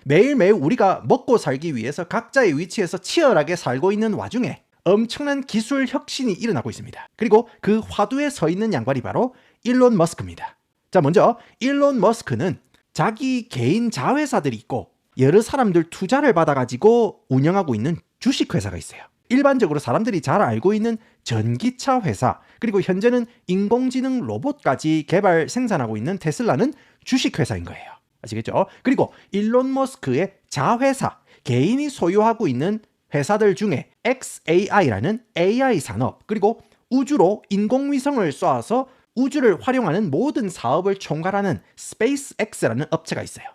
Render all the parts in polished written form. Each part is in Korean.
매일매일 우리가 먹고 살기 위해서 각자의 위치에서 치열하게 살고 있는 와중에 엄청난 기술 혁신이 일어나고 있습니다. 그리고 그 화두에 서 있는 양반이 바로 일론 머스크입니다. 자, 먼저 일론 머스크는 자기 개인 자회사들이 있고 여러 사람들 투자를 받아가지고 운영하고 있는 주식회사가 있어요. 일반적으로 사람들이 잘 알고 있는 전기차 회사, 그리고 현재는 인공지능 로봇까지 개발 생산하고 있는 테슬라는 주식회사인 거예요. 아시겠죠? 그리고 일론 머스크의 자회사, 개인이 소유하고 있는 회사들 중에 xAI라는 AI 산업, 그리고 우주로 인공위성을 쏘아서 우주를 활용하는 모든 사업을 총괄하는 SpaceX라는 업체가 있어요.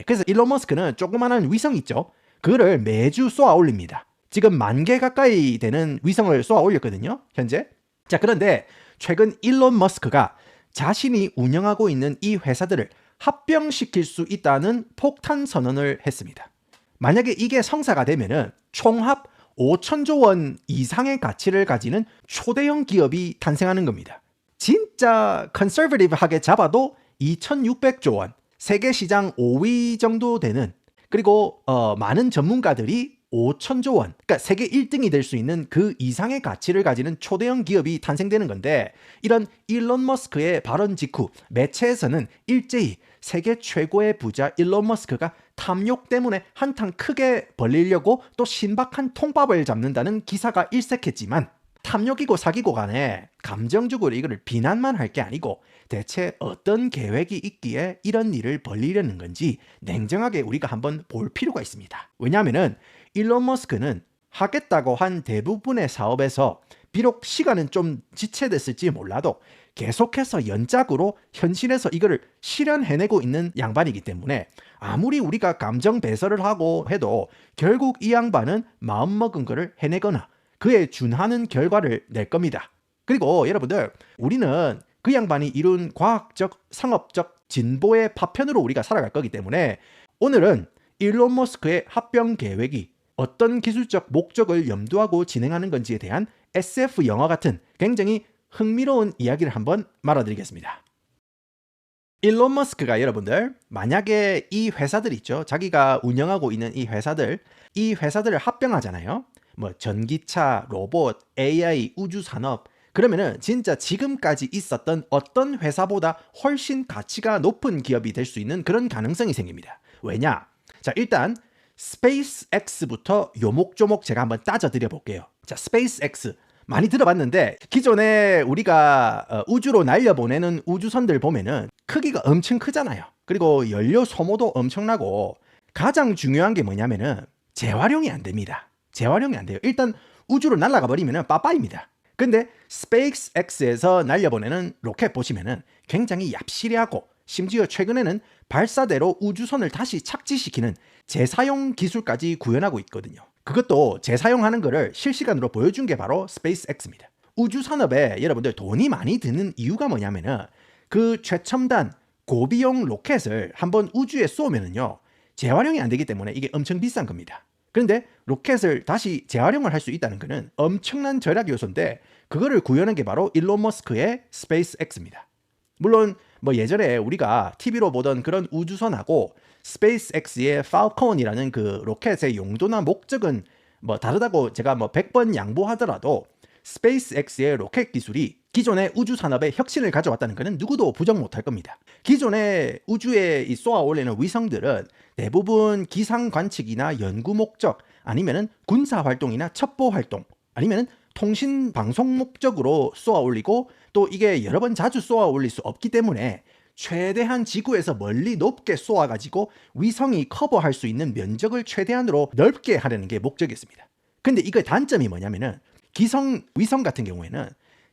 그래서 일론 머스크는 조그마한 위성 있죠? 그거를 매주 쏘아 올립니다. 지금 10,000개 가까이 되는 위성을 쏘아 올렸거든요, 현재. 자, 그런데 최근 일론 머스크가 자신이 운영하고 있는 이 회사들을 합병시킬 수 있다는 폭탄 선언을 했습니다. 만약에 이게 성사가 되면은 총합 5천조 원 이상의 가치를 가지는 초대형 기업이 탄생하는 겁니다. 진짜 컨서버티브하게 잡아도 2,600조 원, 세계 시장 5위 정도 되는, 그리고 많은 전문가들이 5천조 원, 그러니까 세계 1등이 될 수 있는 그 이상의 가치를 가지는 초대형 기업이 탄생되는 건데, 이런 일론 머스크의 발언 직후 매체에서는 일제히 세계 최고의 부자 일론 머스크가 탐욕 때문에 한탕 크게 벌리려고 또 신박한 통밥을 잡는다는 기사가 일색했지만, 탐욕이고 사기고 간에 감정적으로 이거를 비난만 할 게 아니고 대체 어떤 계획이 있기에 이런 일을 벌리려는 건지 냉정하게 우리가 한번 볼 필요가 있습니다. 왜냐하면은 일론 머스크는 하겠다고 한 대부분의 사업에서 비록 시간은 좀 지체됐을지 몰라도 계속해서 연작으로 현실에서 이거를 실현해내고 있는 양반이기 때문에 아무리 우리가 감정 배설을 하고 해도 결국 이 양반은 마음먹은 거를 해내거나 그에 준하는 결과를 낼 겁니다. 그리고 여러분들, 우리는 그 양반이 이룬 과학적, 상업적 진보의 파편으로 우리가 살아갈 거기 때문에 오늘은 일론 머스크의 합병 계획이 어떤 기술적 목적을 염두하고 진행하는 건지에 대한 SF 영화 같은 굉장히 흥미로운 이야기를 한번 말아드리겠습니다. 일론 머스크가 여러분들, 만약에 이 회사들 있죠, 자기가 운영하고 있는 이 회사들을 합병하잖아요. 뭐 전기차, 로봇, AI, 우주산업, 그러면은 진짜 지금까지 있었던 어떤 회사보다 훨씬 가치가 높은 기업이 될 수 있는 그런 가능성이 생깁니다. 왜냐? 자, 일단 스페이스X부터 요목조목 제가 한번 따져드려 볼게요. 자, 스페이스X 많이 들어봤는데 기존에 우리가 우주로 날려보내는 우주선들 보면은 크기가 엄청 크잖아요. 그리고 연료 소모도 엄청나고 가장 중요한 게 뭐냐면은 재활용이 안 됩니다. 재활용이 안 돼요. 일단 우주로 날아가 버리면은 빠빠입니다. 근데 스페이스X에서 날려보내는 로켓 보시면은 굉장히 얍실하고 심지어 최근에는 발사대로 우주선을 다시 착지시키는 재사용 기술까지 구현하고 있거든요. 그것도 재사용하는 거를 실시간으로 보여준 게 바로 스페이스X입니다. 우주 산업에 여러분들 돈이 많이 드는 이유가 뭐냐면은 그 최첨단 고비용 로켓을 한번 우주에 쏘면은요, 재활용이 안 되기 때문에 이게 엄청 비싼 겁니다. 그런데 로켓을 다시 재활용을 할 수 있다는 것은 엄청난 절약 요소인데, 그거를 구현한 게 바로 일론 머스크의 스페이스X입니다. 물론 뭐 예전에 우리가 TV로 보던 그런 우주선하고 스페이스X의 팔콘이라는 그 로켓의 용도나 목적은 뭐 다르다고 제가 뭐 100번 양보하더라도 스페이스X의 로켓 기술이 기존의 우주 산업에 혁신을 가져왔다는 것은 누구도 부정 못할 겁니다. 기존의 우주에 쏘아 올리는 위성들은 대부분 기상 관측이나 연구 목적, 아니면은 군사 활동이나 첩보 활동, 아니면은 통신 방송 목적으로 쏘아 올리고, 또 이게 여러 번 자주 쏘아 올릴 수 없기 때문에 최대한 지구에서 멀리 높게 쏘아가지고 위성이 커버할 수 있는 면적을 최대한으로 넓게 하려는 게 목적이었습니다. 근데 이거의 단점이 뭐냐면은 기성 위성 같은 경우에는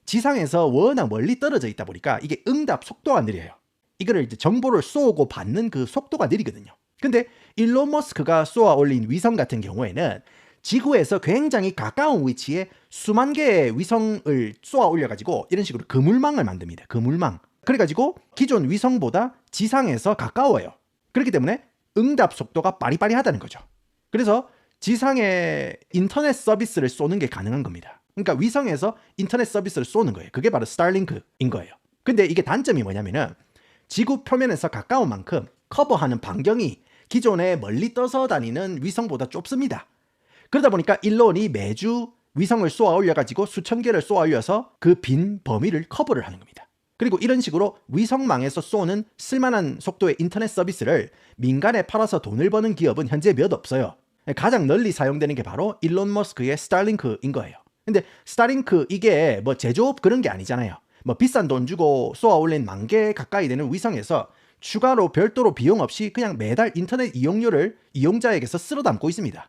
지상에서 워낙 멀리 떨어져 있다 보니까 이게 응답 속도가 느려요. 이거를 이제 정보를 쏘고 받는 그 속도가 느리거든요. 근데 일론 머스크가 쏘아 올린 위성 같은 경우에는 지구에서 굉장히 가까운 위치에 수만 개의 위성을 쏘아 올려가지고 이런 식으로 그물망을 만듭니다. 그물망. 그래가지고 기존 위성보다 지상에서 가까워요. 그렇기 때문에 응답 속도가 빠리빠리하다는 거죠. 그래서 지상에 인터넷 서비스를 쏘는 게 가능한 겁니다. 그러니까 위성에서 인터넷 서비스를 쏘는 거예요. 그게 바로 스타링크인 거예요. 근데 이게 단점이 뭐냐면은 지구 표면에서 가까운 만큼 커버하는 반경이 기존에 멀리 떠서 다니는 위성보다 좁습니다. 그러다 보니까 일론이 매주 위성을 쏘아 올려가지고 수천 개를 쏘아 올려서 그 빈 범위를 커버를 하는 겁니다. 그리고 이런 식으로 위성망에서 쏘는 쓸만한 속도의 인터넷 서비스를 민간에 팔아서 돈을 버는 기업은 현재 몇 없어요. 가장 널리 사용되는 게 바로 일론 머스크의 스타링크인 거예요. 근데 스타링크 이게 뭐 제조업 그런 게 아니잖아요. 뭐 비싼 돈 주고 쏘아 올린 10,000개 가까이 되는 위성에서 추가로 별도로 비용 없이 그냥 매달 인터넷 이용료를 이용자에게서 쓸어 담고 있습니다.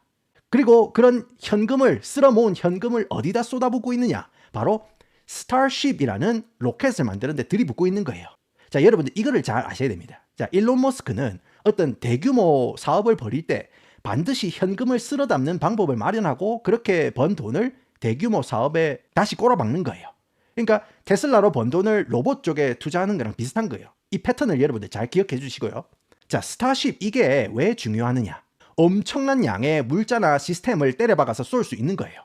그리고 그런 현금을 쓸어 모은 현금을 어디다 쏟아붓고 있느냐? 바로 스타쉽이라는 로켓을 만드는데 들이붓고 있는 거예요. 자, 여러분들 이거를 잘 아셔야 됩니다. 자, 일론 머스크는 어떤 대규모 사업을 벌일 때 반드시 현금을 쓸어 담는 방법을 마련하고 그렇게 번 돈을 대규모 사업에 다시 꼬라박는 거예요. 그러니까 테슬라로 번 돈을 로봇 쪽에 투자하는 거랑 비슷한 거예요. 이 패턴을 여러분들 잘 기억해 주시고요. 자, 스타쉽 이게 왜 중요하느냐? 엄청난 양의 물자나 시스템을 때려박아서 쏠 수 있는 거예요.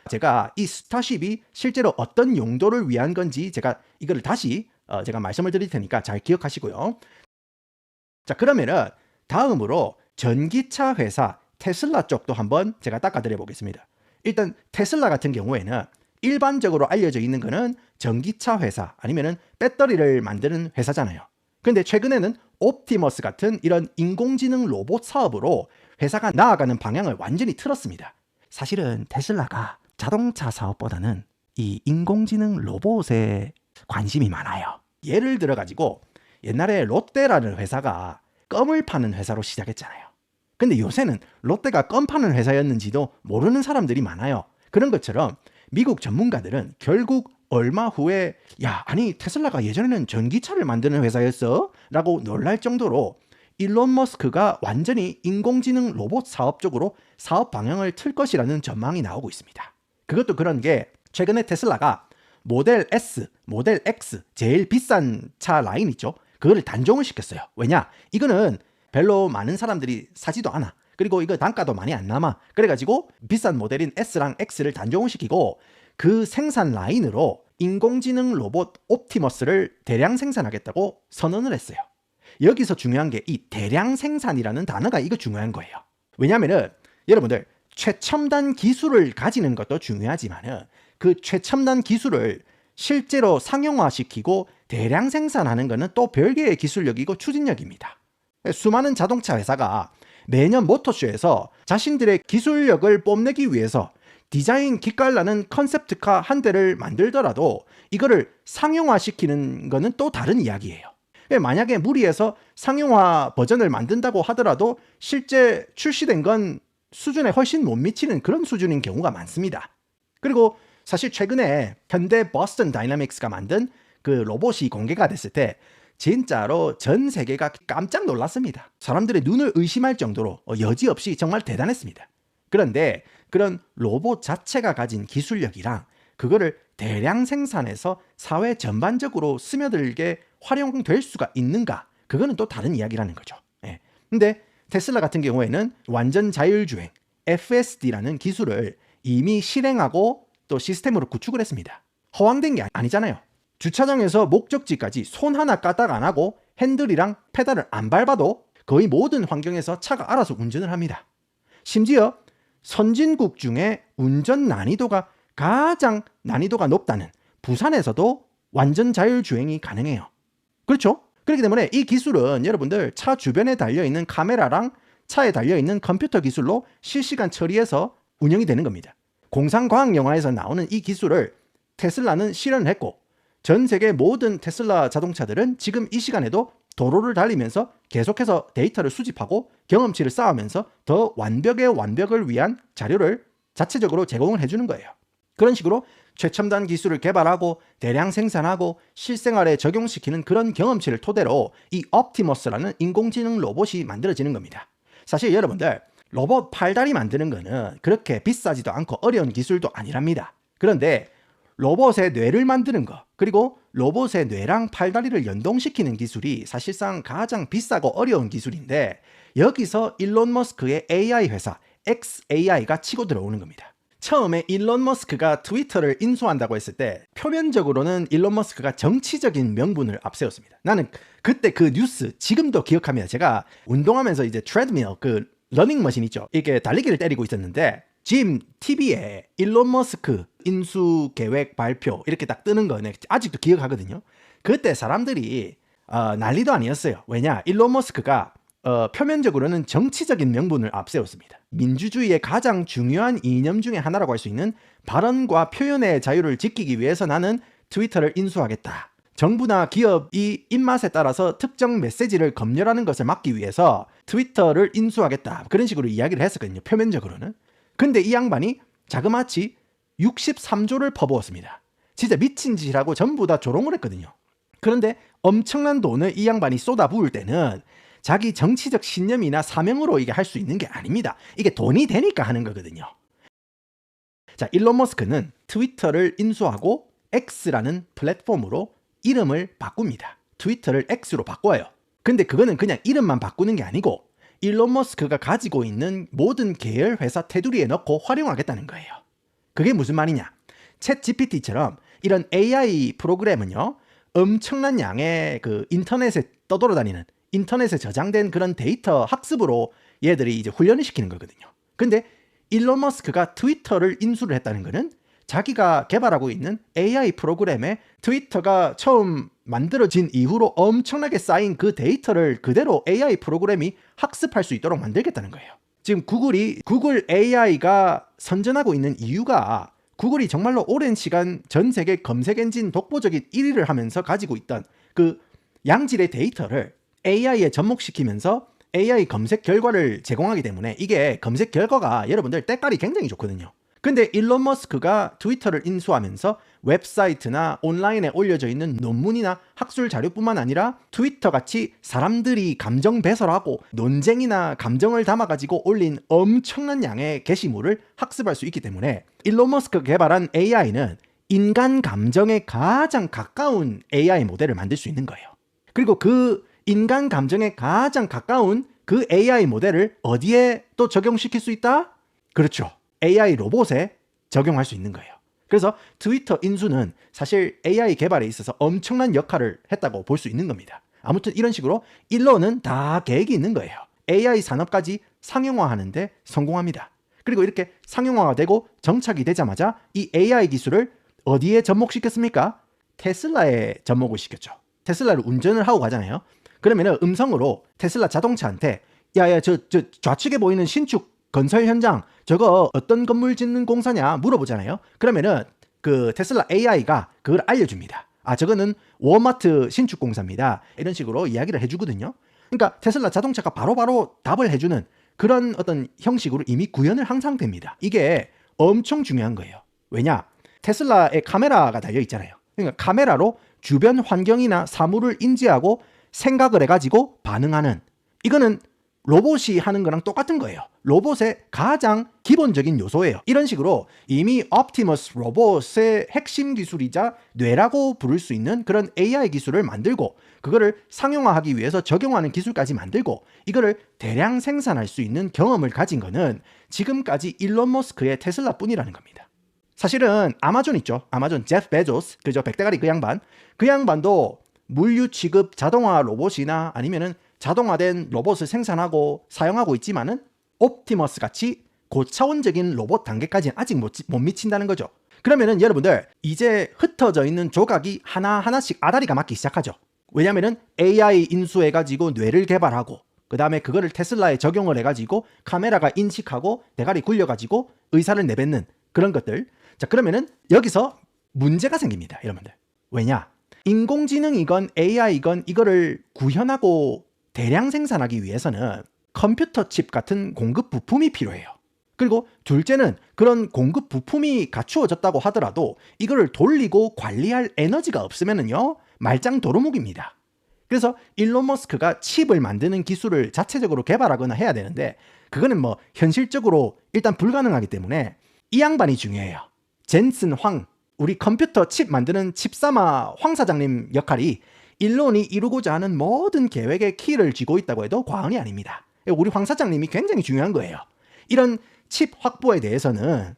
제가 이 스타쉽이 실제로 어떤 용도를 위한 건지 제가 이거를 다시 제가 말씀을 드릴 테니까 잘 기억하시고요. 자, 그러면은 다음으로 전기차 회사 테슬라 쪽도 한번 제가 닦아드려 보겠습니다. 일단 테슬라 같은 경우에는 일반적으로 알려져 있는 거는 전기차 회사 아니면은 배터리를 만드는 회사잖아요. 근데 최근에는 옵티머스 같은 이런 인공지능 로봇 사업으로 회사가 나아가는 방향을 완전히 틀었습니다. 사실은 테슬라가 자동차 사업보다는 이 인공지능 로봇에 관심이 많아요. 예를 들어 가지고 옛날에 롯데라는 회사가 껌을 파는 회사로 시작했잖아요. 근데 요새는 롯데가 껌 파는 회사였는지도 모르는 사람들이 많아요. 그런 것처럼 미국 전문가들은 결국 얼마 후에 아니 테슬라가 예전에는 전기차를 만드는 회사였어? 라고 놀랄 정도로 일론 머스크가 완전히 인공지능 로봇 사업 쪽으로 사업 방향을 틀 것이라는 전망이 나오고 있습니다. 그것도 그런 게 최근에 테슬라가 모델 S, 모델 X 제일 비싼 차 라인 있죠? 그거를 단종을 시켰어요. 왜냐? 이거는 별로 많은 사람들이 사지도 않아. 그리고 이거 단가도 많이 안 남아. 그래가지고 비싼 모델인 S랑 X를 단종을 시키고 그 생산 라인으로 인공지능 로봇 옵티머스를 대량 생산하겠다고 선언을 했어요. 여기서 중요한 게 이 대량 생산이라는 단어가 이거 중요한 거예요. 왜냐면은 여러분들 최첨단 기술을 가지는 것도 중요하지만은 그 최첨단 기술을 실제로 상용화시키고 대량 생산하는 것은 또 별개의 기술력이고 추진력입니다. 수많은 자동차 회사가 매년 모터쇼에서 자신들의 기술력을 뽐내기 위해서 디자인 기깔나는 컨셉트카 한 대를 만들더라도 이거를 상용화시키는 것은 또 다른 이야기예요. 만약에 무리해서 상용화 버전을 만든다고 하더라도 실제 출시된 건 수준에 훨씬 못 미치는 그런 수준인 경우가 많습니다. 그리고 사실 최근에 현대 버스턴 다이나믹스가 만든 그 로봇이 공개가 됐을 때 진짜로 전 세계가 깜짝 놀랐습니다. 사람들의 눈을 의심할 정도로 여지없이 정말 대단했습니다. 그런데 그런 로봇 자체가 가진 기술력이랑 그거를 대량 생산해서 사회 전반적으로 스며들게 활용될 수가 있는가? 그거는 또 다른 이야기라는 거죠. 근데 테슬라 같은 경우에는 완전 자율주행 FSD라는 기술을 이미 실행하고 또 시스템으로 구축을 했습니다. 허황된 게 아니잖아요. 주차장에서 목적지까지 손 하나 까딱 안 하고 핸들이랑 페달을 안 밟아도 거의 모든 환경에서 차가 알아서 운전을 합니다. 심지어 선진국 중에 운전 난이도가 가장 난이도가 높다는 부산에서도 완전 자율주행이 가능해요. 그렇죠? 그렇기 때문에 이 기술은 여러분들 차 주변에 달려있는 카메라랑 차에 달려있는 컴퓨터 기술로 실시간 처리해서 운영이 되는 겁니다. 공상과학 영화에서 나오는 이 기술을 테슬라는 실현을 했고 전 세계 모든 테슬라 자동차들은 지금 이 시간에도 도로를 달리면서 계속해서 데이터를 수집하고 경험치를 쌓으면서 더 완벽의 완벽을 위한 자료를 자체적으로 제공을 해주는 거예요. 그런 식으로 최첨단 기술을 개발하고 대량 생산하고 실생활에 적용시키는 그런 경험치를 토대로 이 옵티머스라는 인공지능 로봇이 만들어지는 겁니다. 사실 여러분들 로봇 팔다리 만드는 거는 그렇게 비싸지도 않고 어려운 기술도 아니랍니다. 그런데 로봇의 뇌를 만드는 거 그리고 로봇의 뇌랑 팔다리를 연동시키는 기술이 사실상 가장 비싸고 어려운 기술인데 여기서 일론 머스크의 AI 회사 XAI가 치고 들어오는 겁니다. 처음에 일론 머스크가 트위터를 인수한다고 했을 때 표면적으로는 일론 머스크가 정치적인 명분을 앞세웠습니다. 나는 그때 그 뉴스 지금도 기억합니다. 제가 운동하면서 이제 트레드밀, 그 러닝머신 있죠. 이게 달리기를 때리고 있었는데 지금 TV에 일론 머스크 인수 계획 발표 이렇게 딱 뜨는 거 아직도 기억하거든요. 그때 사람들이 난리도 아니었어요. 왜냐? 일론 머스크가 표면적으로는 정치적인 명분을 앞세웠습니다. 민주주의의 가장 중요한 이념 중에 하나라고 할 수 있는 발언과 표현의 자유를 지키기 위해서 나는 트위터를 인수하겠다. 정부나 기업이 입맛에 따라서 특정 메시지를 검열하는 것을 막기 위해서 트위터를 인수하겠다. 그런 식으로 이야기를 했었거든요. 표면적으로는. 근데 이 양반이 자그마치 63조를 퍼부었습니다. 진짜 미친 짓이라고 전부 다 조롱을 했거든요. 그런데 엄청난 돈을 이 양반이 쏟아부을 때는 자기 정치적 신념이나 사명으로 이게 할 수 있는 게 아닙니다. 이게 돈이 되니까 하는 거거든요. 자, 일론 머스크는 트위터를 인수하고 X라는 플랫폼으로 이름을 바꿉니다. 트위터를 X로 바꿔요. 근데 그거는 그냥 이름만 바꾸는 게 아니고 일론 머스크가 가지고 있는 모든 계열 회사 테두리에 넣고 활용하겠다는 거예요. 그게 무슨 말이냐? 챗 GPT처럼 이런 AI 프로그램은요, 엄청난 양의 그 인터넷에 떠돌아다니는, 인터넷에 저장된 그런 데이터 학습으로 얘들이 이제 훈련을 시키는 거거든요. 근데 일론 머스크가 트위터를 인수를 했다는 거는 자기가 개발하고 있는 AI 프로그램에 트위터가 처음 만들어진 이후로 엄청나게 쌓인 그 데이터를 그대로 AI 프로그램이 학습할 수 있도록 만들겠다는 거예요. 지금 구글 AI가 선전하고 있는 이유가 구글이 정말로 오랜 시간 전 세계 검색 엔진 독보적인 1위를 하면서 가지고 있던 그 양질의 데이터를 AI에 접목시키면서 AI 검색 결과를 제공하기 때문에 이게 검색 결과가 여러분들 때깔이 굉장히 좋거든요. 근데 일론 머스크가 트위터를 인수하면서 웹사이트나 온라인에 올려져 있는 논문이나 학술 자료뿐만 아니라 트위터 같이 사람들이 감정 배설하고 논쟁이나 감정을 담아가지고 올린 엄청난 양의 게시물을 학습할 수 있기 때문에 일론 머스크가 개발한 AI는 인간 감정에 가장 가까운 AI 모델을 만들 수 있는 거예요. 그리고 그 인간 감정에 가장 가까운 그 AI 모델을 어디에 또 적용시킬 수 있다? 그렇죠. AI 로봇에 적용할 수 있는 거예요. 그래서 트위터 인수는 사실 AI 개발에 있어서 엄청난 역할을 했다고 볼 수 있는 겁니다. 아무튼 이런 식으로 일론은 다 계획이 있는 거예요. AI 산업까지 상용화하는데 성공합니다. 그리고 이렇게 상용화가 되고 정착이 되자마자 이 AI 기술을 어디에 접목시켰습니까? 테슬라에 접목을 시켰죠. 테슬라를 운전을 하고 가잖아요. 그러면 음성으로 테슬라 자동차한테 야야 저 좌측에 보이는 신축 건설 현장 저거 어떤 건물 짓는 공사냐 물어보잖아요. 그러면은 그 테슬라 AI가 그걸 알려줍니다. 아 저거는 워마트 신축 공사입니다. 이런 식으로 이야기를 해주거든요. 그러니까 테슬라 자동차가 바로바로 답을 해주는 그런 어떤 형식으로 이미 구현을 항상 됩니다. 이게 엄청 중요한 거예요. 왜냐? 테슬라에 카메라가 달려 있잖아요. 그러니까 카메라로 주변 환경이나 사물을 인지하고 생각을 해가지고 반응하는, 이거는 로봇이 하는 거랑 똑같은 거예요. 로봇의 가장 기본적인 요소예요. 이런 식으로 이미 옵티머스 로봇의 핵심 기술이자 뇌라고 부를 수 있는 그런 AI 기술을 만들고 그거를 상용화하기 위해서 적용하는 기술까지 만들고 이거를 대량 생산할 수 있는 경험을 가진 거는 지금까지 일론 머스크의 테슬라뿐이라는 겁니다. 사실은 아마존 있죠. 아마존 제프 베조스, 그죠? 백대가리 그 양반. 그 양반도 물류 취급 자동화 로봇이나 아니면은 자동화된 로봇을 생산하고 사용하고 있지만은 옵티머스 같이 고차원적인 로봇 단계까지는 아직 못 미친다는 거죠. 그러면은 여러분들 이제 흩어져 있는 조각이 하나하나씩 아다리가 맞기 시작하죠. 왜냐면은 AI 인수해가지고 뇌를 개발하고 그 다음에 그거를 테슬라에 적용을 해가지고 카메라가 인식하고 대가리 굴려가지고 의사를 내뱉는 그런 것들. 자 그러면은 여기서 문제가 생깁니다. 여러분들. 왜냐? 인공지능이건 AI건 이거를 구현하고 대량 생산하기 위해서는 컴퓨터 칩 같은 공급 부품이 필요해요. 그리고 둘째는 그런 공급 부품이 갖추어졌다고 하더라도 이거를 돌리고 관리할 에너지가 없으면은요 말짱 도루묵입니다. 그래서 일론 머스크가 칩을 만드는 기술을 자체적으로 개발하거나 해야 되는데 그거는 뭐 현실적으로 일단 불가능하기 때문에 이 양반이 중요해요. 젠슨 황, 우리 컴퓨터 칩 만드는 칩사마 황 사장님 역할이 일론이 이루고자 하는 모든 계획의 키를 쥐고 있다고 해도 과언이 아닙니다. 우리 황 사장님이 굉장히 중요한 거예요. 이런 칩 확보에 대해서는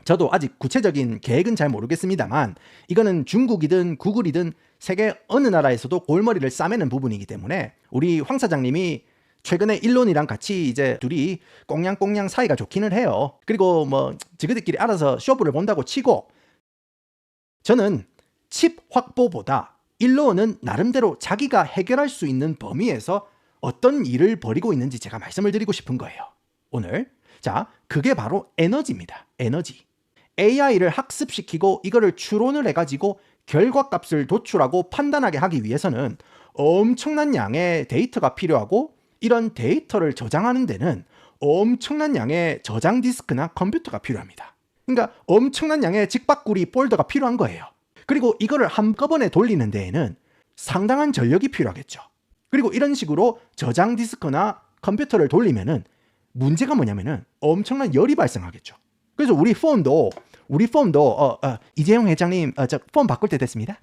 저도 아직 구체적인 계획은 잘 모르겠습니다만 이거는 중국이든 구글이든 세계 어느 나라에서도 골머리를 싸매는 부분이기 때문에 우리 황 사장님이 최근에 일론이랑 같이 이제 둘이 꽁냥꽁냥 사이가 좋기는 해요. 그리고 뭐 지그들끼리 알아서 쇼부를 본다고 치고, 저는 칩 확보보다 일론은 나름대로 자기가 해결할 수 있는 범위에서 어떤 일을 벌이고 있는지 제가 말씀을 드리고 싶은 거예요, 오늘. 자, 그게 바로 에너지입니다. 에너지. AI를 학습시키고 이거를 추론을 해가지고 결과값을 도출하고 판단하게 하기 위해서는 엄청난 양의 데이터가 필요하고, 이런 데이터를 저장하는 데는 엄청난 양의 저장 디스크나 컴퓨터가 필요합니다. 그러니까 엄청난 양의 직박구리 폴더가 필요한 거예요. 그리고 이거를 한꺼번에 돌리는 데에는 상당한 전력이 필요하겠죠. 그리고 이런 식으로 저장 디스크나 컴퓨터를 돌리면은 문제가 뭐냐면은 엄청난 열이 발생하겠죠. 그래서 우리 폰도 이재용 회장님, 저 폰 바꿀 때 됐습니다.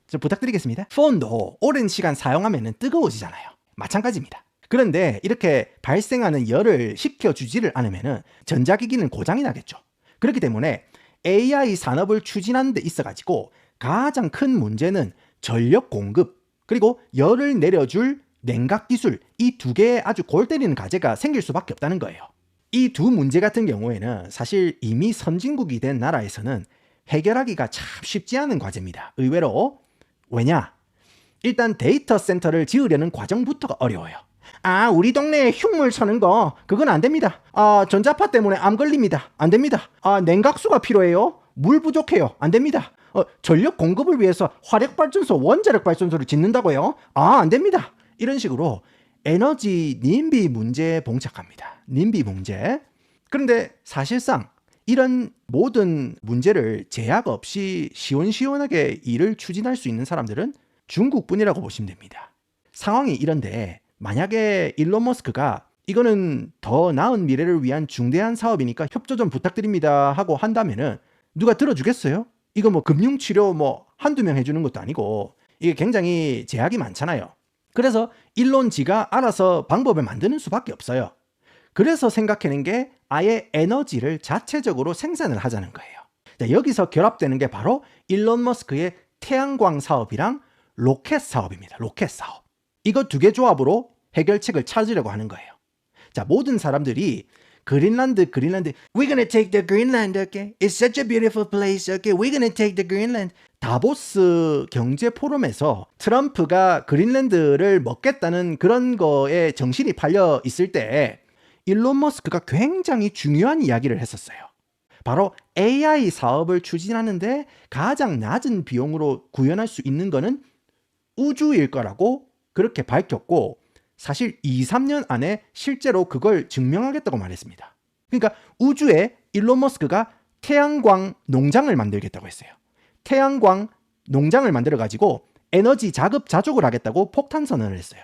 좀 부탁드리겠습니다. 폰도 오랜 시간 사용하면은 뜨거워지잖아요. 마찬가지입니다. 그런데 이렇게 발생하는 열을 식혀주지를 않으면은 전자기기는 고장이 나겠죠. 그렇기 때문에 AI 산업을 추진하는 데 있어가지고 가장 큰 문제는 전력 공급, 그리고 열을 내려줄 냉각 기술, 이 두 개의 아주 골 때리는 과제가 생길 수밖에 없다는 거예요. 이 두 문제 같은 경우에는 사실 이미 선진국이 된 나라에서는 해결하기가 참 쉽지 않은 과제입니다. 의외로. 왜냐? 일단 데이터 센터를 지으려는 과정부터가 어려워요. 우리 동네에 흉물 서는 거 그건 안 됩니다. 전자파 때문에 암 걸립니다. 안 됩니다. 냉각수가 필요해요. 물 부족해요. 안 됩니다. 전력 공급을 위해서 화력발전소, 원자력 발전소를 짓는다고요? 안 됩니다. 이런 식으로 에너지 님비 문제에 봉착합니다. 님비 문제. 그런데 사실상 이런 모든 문제를 제약 없이 시원시원하게 일을 추진할 수 있는 사람들은 중국뿐이라고 보시면 됩니다. 상황이 이런데 만약에 일론 머스크가 이거는 더 나은 미래를 위한 중대한 사업이니까 협조 좀 부탁드립니다 하고 한다면은 누가 들어주겠어요? 이거 뭐 금융치료 뭐 한두 명 해주는 것도 아니고 이게 굉장히 제약이 많잖아요. 그래서 일론지가 알아서 방법을 만드는 수밖에 없어요. 그래서 생각해낸 게 아예 에너지를 자체적으로 생산을 하자는 거예요. 자, 여기서 결합되는 게 바로 일론 머스크의 태양광 사업이랑 로켓 사업입니다. 로켓 사업. 이거 두 개 조합으로 해결책을 찾으려고 하는 거예요. 자, 모든 사람들이 그린란드 We're gonna take the Greenland, okay? It's such a beautiful place, okay? We're gonna take the Greenland. 다보스 경제 포럼에서 트럼프가 그린란드를 먹겠다는 그런 거에 정신이 팔려 있을 때 일론 머스크가 굉장히 중요한 이야기를 했었어요. 바로 AI 사업을 추진하는데 가장 낮은 비용으로 구현할 수 있는 거는 우주일 거라고 그렇게 밝혔고, 사실 2-3년 안에 실제로 그걸 증명하겠다고 말했습니다. 그러니까 우주에 일론 머스크가 태양광 농장을 만들겠다고 했어요. 태양광 농장을 만들어가지고 에너지 자급자족을 하겠다고 폭탄 선언을 했어요.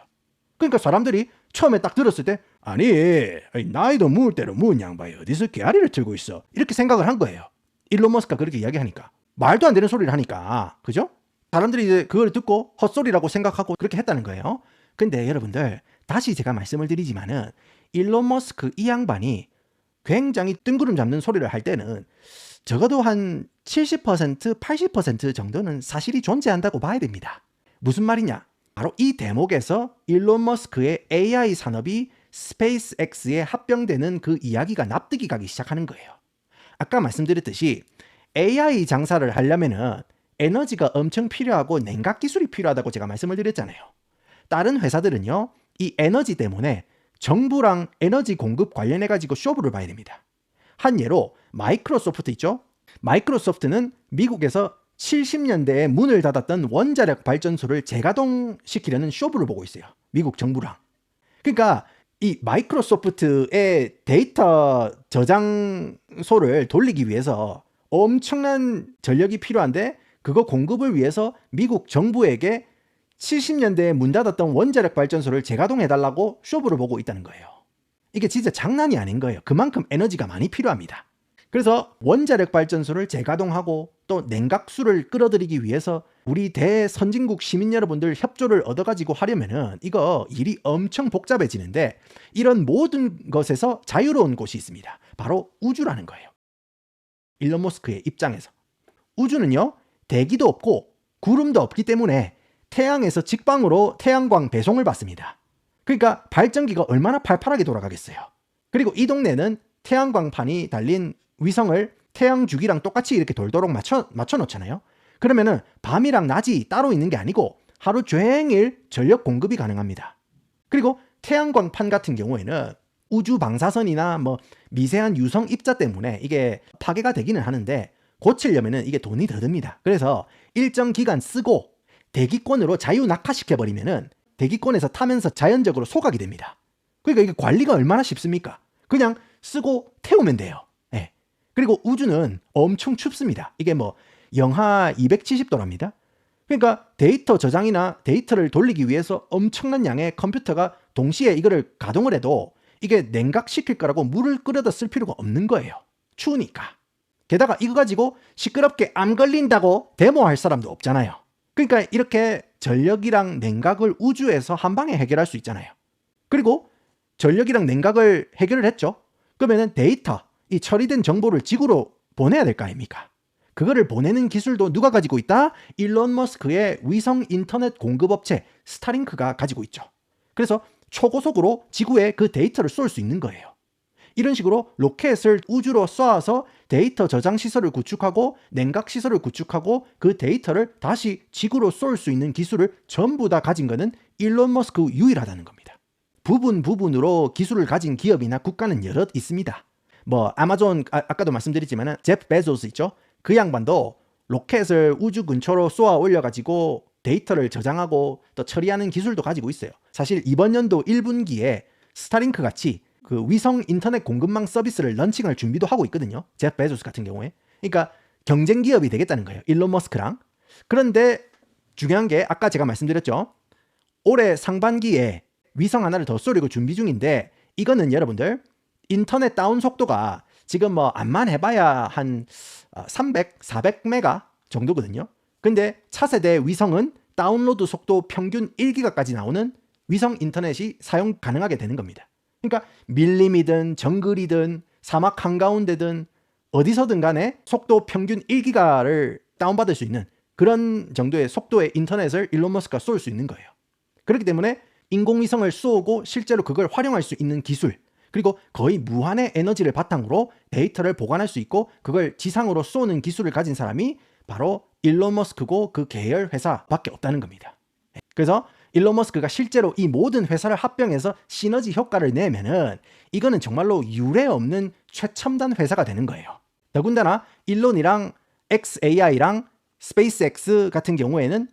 그러니까 사람들이 처음에 딱 들었을 때 아니 나이도 무을 대로 무은 양반이 어디서 개아리를 틀고 있어, 이렇게 생각을 한 거예요. 일론 머스크가 그렇게 이야기하니까. 말도 안 되는 소리를 하니까. 그죠? 사람들이 이제 그걸 듣고 헛소리라고 생각하고 그렇게 했다는 거예요. 근데 여러분들 다시 제가 말씀을 드리지만은 일론 머스크 이 양반이 굉장히 뜬구름 잡는 소리를 할 때는 적어도 한 70%, 80% 정도는 사실이 존재한다고 봐야 됩니다. 무슨 말이냐? 바로 이 대목에서 일론 머스크의 AI 산업이 스페이스X에 합병되는 그 이야기가 납득이 가기 시작하는 거예요. 아까 말씀드렸듯이 AI 장사를 하려면은 에너지가 엄청 필요하고 냉각 기술이 필요하다고 제가 말씀을 드렸잖아요. 다른 회사들은요, 이 에너지 때문에 정부랑 에너지 공급 관련해가지고 쇼부를 봐야 됩니다. 한 예로 마이크로소프트 있죠? 마이크로소프트는 미국에서 70년대에 문을 닫았던 원자력 발전소를 재가동시키려는 쇼부를 보고 있어요. 미국 정부랑. 그러니까 이 마이크로소프트의 데이터 저장소를 돌리기 위해서 엄청난 전력이 필요한데 그거 공급을 위해서 미국 정부에게 70년대에 문 닫았던 원자력 발전소를 재가동해달라고 쇼부를 보고 있다는 거예요. 이게 진짜 장난이 아닌 거예요. 그만큼 에너지가 많이 필요합니다. 그래서 원자력 발전소를 재가동하고 또 냉각수를 끌어들이기 위해서 우리 대선진국 시민 여러분들 협조를 얻어가지고 하려면은 이거 일이 엄청 복잡해지는데 이런 모든 것에서 자유로운 곳이 있습니다. 바로 우주라는 거예요. 일론 머스크의 입장에서. 우주는요, 대기도 없고 구름도 없기 때문에 태양에서 직방으로 태양광 배송을 받습니다. 그러니까 발전기가 얼마나 팔팔하게 돌아가겠어요. 그리고 이 동네는 태양광판이 달린 위성을 태양 주기랑 똑같이 이렇게 돌도록 맞춰 놓잖아요. 그러면은 밤이랑 낮이 따로 있는 게 아니고 하루 종일 전력 공급이 가능합니다. 그리고 태양광판 같은 경우에는 우주 방사선이나 뭐 미세한 유성 입자 때문에 이게 파괴가 되기는 하는데 고치려면은 이게 돈이 더 듭니다. 그래서 일정 기간 쓰고 대기권으로 자유 낙하시켜버리면은 대기권에서 타면서 자연적으로 소각이 됩니다. 그러니까 이게 관리가 얼마나 쉽습니까? 그냥 쓰고 태우면 돼요. 예. 그리고 우주는 엄청 춥습니다. 이게 뭐 영하 270도랍니다. 그러니까 데이터 저장이나 데이터를 돌리기 위해서 엄청난 양의 컴퓨터가 동시에 이거를 가동을 해도 이게 냉각시킬 거라고 물을 끓여다 쓸 필요가 없는 거예요. 추우니까. 게다가 이거 가지고 시끄럽게 암 걸린다고 데모할 사람도 없잖아요. 그러니까 이렇게 전력이랑 냉각을 우주에서 한 방에 해결할 수 있잖아요. 그리고 전력이랑 냉각을 해결을 했죠. 그러면은 데이터, 이 처리된 정보를 지구로 보내야 될 거 아닙니까? 그거를 보내는 기술도 누가 가지고 있다? 일론 머스크의 위성 인터넷 공급업체 스타링크가 가지고 있죠. 그래서 초고속으로 지구에 그 데이터를 쏠 수 있는 거예요. 이런 식으로 로켓을 우주로 쏘아서 데이터 저장 시설을 구축하고 냉각 시설을 구축하고 그 데이터를 다시 지구로 쏠 수 있는 기술을 전부 다 가진 거는 일론 머스크 유일하다는 겁니다. 부분으로 기술을 가진 기업이나 국가는 여럿 있습니다. 뭐 아마존 아까도 말씀드렸지만 제프 베조스 있죠. 그 양반도 로켓을 우주 근처로 쏘아 올려가지고 데이터를 저장하고 또 처리하는 기술도 가지고 있어요. 사실 이번 연도 1분기에 스타링크 같이 그 위성 인터넷 공급망 서비스를 런칭할 준비도 하고 있거든요. 제프 베조스 같은 경우에. 그러니까 경쟁 기업이 되겠다는 거예요. 일론 머스크랑. 그런데 중요한 게 아까 제가 말씀드렸죠. 올해 상반기에 위성 하나를 더 쏘려고 준비 중인데 이거는 여러분들 인터넷 다운 속도가 지금 뭐 암만 해봐야 한 300, 400메가 정도거든요. 근데 차세대 위성은 다운로드 속도 평균 1기가까지 나오는 위성 인터넷이 사용 가능하게 되는 겁니다. 그러니까 밀림이든 정글이든 사막 한가운데든 어디서든 간에 속도 평균 1기가를 다운받을 수 있는 그런 정도의 속도의 인터넷을 일론 머스크가 쏠 수 있는 거예요. 그렇기 때문에 인공위성을 쏘고 실제로 그걸 활용할 수 있는 기술, 그리고 거의 무한의 에너지를 바탕으로 데이터를 보관할 수 있고 그걸 지상으로 쏘는 기술을 가진 사람이 바로 일론 머스크고 그 계열 회사밖에 없다는 겁니다. 그래서 일론 머스크가 실제로 이 모든 회사를 합병해서 시너지 효과를 내면은 이거는 정말로 유례 없는 최첨단 회사가 되는 거예요. 더군다나 일론이랑 xAI랑 스페이스X 같은 경우에는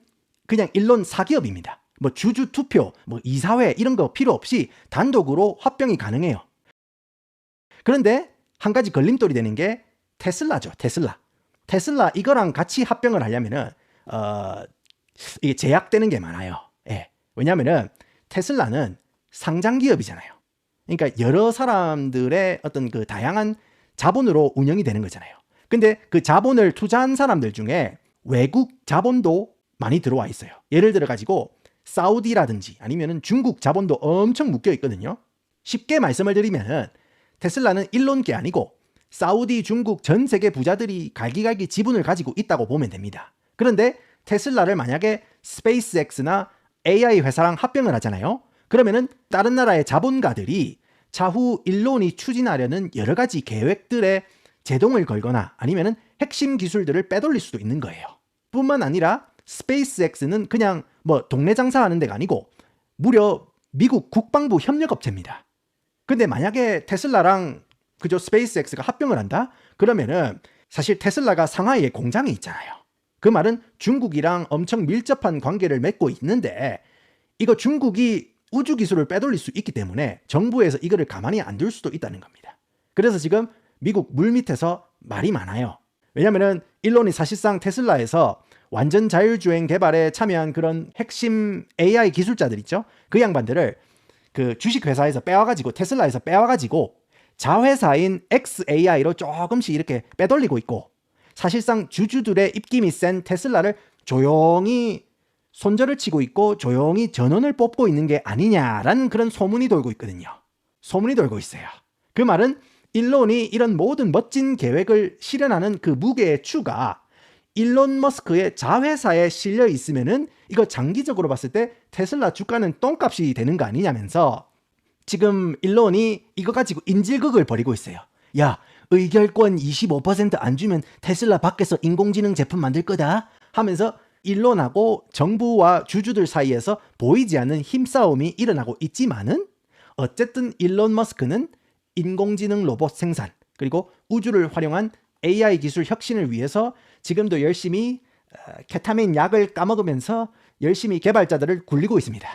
그냥 일론 사기업입니다. 뭐 주주 투표, 뭐 이사회 이런 거 필요 없이 단독으로 합병이 가능해요. 그런데 한 가지 걸림돌이 되는 게 테슬라죠. 테슬라 이거랑 같이 합병을 하려면은 이게 제약되는 게 많아요. 예. 왜냐하면은 테슬라는 상장 기업이잖아요. 그러니까 여러 사람들의 어떤 그 다양한 자본으로 운영이 되는 거잖아요. 근데 그 자본을 투자한 사람들 중에 외국 자본도 많이 들어와 있어요. 예를 들어 가지고 사우디라든지 아니면은 중국 자본도 엄청 묶여 있거든요. 쉽게 말씀을 드리면은 테슬라는 일론 게 아니고 사우디, 중국 전 세계 부자들이 갈기갈기 지분을 가지고 있다고 보면 됩니다. 그런데 테슬라를 만약에 스페이스X나 AI 회사랑 합병을 하잖아요. 그러면은 다른 나라의 자본가들이 차후 일론이 추진하려는 여러 가지 계획들에 제동을 걸거나 아니면은 핵심 기술들을 빼돌릴 수도 있는 거예요. 뿐만 아니라 스페이스X는 그냥 뭐 동네 장사하는 데가 아니고 무려 미국 국방부 협력업체입니다. 근데 만약에 테슬라랑 그저 스페이스X가 합병을 한다? 그러면은 사실 테슬라가 상하이에 공장이 있잖아요. 그 말은 중국이랑 엄청 밀접한 관계를 맺고 있는데 이거 중국이 우주 기술을 빼돌릴 수 있기 때문에 정부에서 이거를 가만히 안 둘 수도 있다는 겁니다. 그래서 지금 미국 물밑에서 말이 많아요. 왜냐면은 일론이 사실상 테슬라에서 완전 자율주행 개발에 참여한 그런 핵심 AI 기술자들 있죠? 그 양반들을 그 주식회사에서 빼와가지고 테슬라에서 빼와가지고 자회사인 xAI로 조금씩 이렇게 빼돌리고 있고 사실상 주주들의 입김이 센 테슬라를 조용히 손절을 치고 있고 조용히 전원을 뽑고 있는 게 아니냐라는 그런 소문이 돌고 있거든요. 소문이 돌고 있어요. 그 말은 일론이 이런 모든 멋진 계획을 실현하는 그 무게의 추가 일론 머스크의 자회사에 실려 있으면은 이거 장기적으로 봤을 때 테슬라 주가는 똥값이 되는 거 아니냐면서 지금 일론이 이거 가지고 인질극을 벌이고 있어요. 야, 의결권 25%안 주면 테슬라 밖에서 인공지능 제품 만들 거다 하면서 일론하고 정부와 주주들 사이에서 보이지 않는 힘싸움이 일어나고 있지만은 어쨌든 일론 머스크는 인공지능 로봇 생산 그리고 우주를 활용한 AI 기술 혁신을 위해서 지금도 열심히 케타민 약을 까먹으면서 열심히 개발자들을 굴리고 있습니다.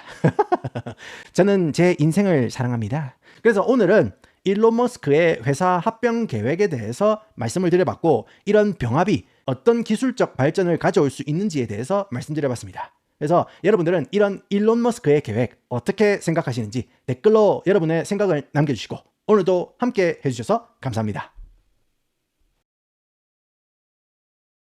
저는 제 인생을 사랑합니다. 그래서 오늘은 일론 머스크의 회사 합병 계획에 대해서 말씀을 드려봤고 이런 병합이 어떤 기술적 발전을 가져올 수 있는지에 대해서 말씀드려봤습니다. 그래서 여러분들은 이런 일론 머스크의 계획 어떻게 생각하시는지 댓글로 여러분의 생각을 남겨주시고 오늘도 함께 해주셔서 감사합니다.